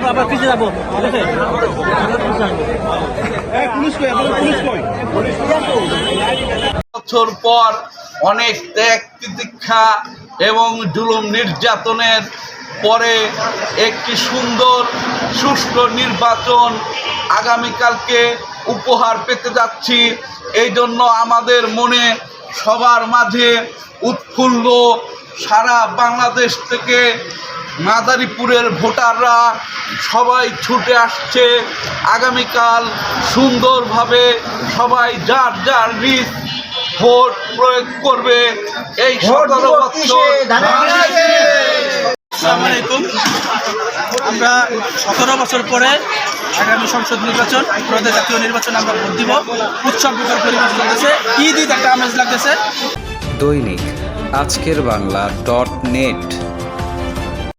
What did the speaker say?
আমরা পিছিয়ে যাবো, ঠিক আছে? বছর পর অনেক ত্যাগ তিতিক্ষা এবং জুলুম নির্যাতনের পরে একটি সুন্দর সুষ্ঠু নির্বাচন আগামীকালকে উপহার পেতে যাচ্ছি। এই জন্য আমাদের মনে সবার মাঝে উৎফুল্ল। সারা বাংলাদেশ থেকে মাদারীপুরের ভোটাররা সবাই ছুটে আসছে। আগামীকাল সুন্দরভাবে সবাই যার যার নিজ ভোট প্রয়োগ করবে। এই 17 বছর আসসালামু আলাইকুম। আমরা 17 বছর পরে আগামী সংসদ নির্বাচন, প্রদেশ জাতীয় নির্বাচন আমরা ভোট দিব। উৎসব মুখর পরিবেশ চলতেছে, ঈদ একটা আমেজ লাগতেছে। দৈনিক আজকের বাংলা .net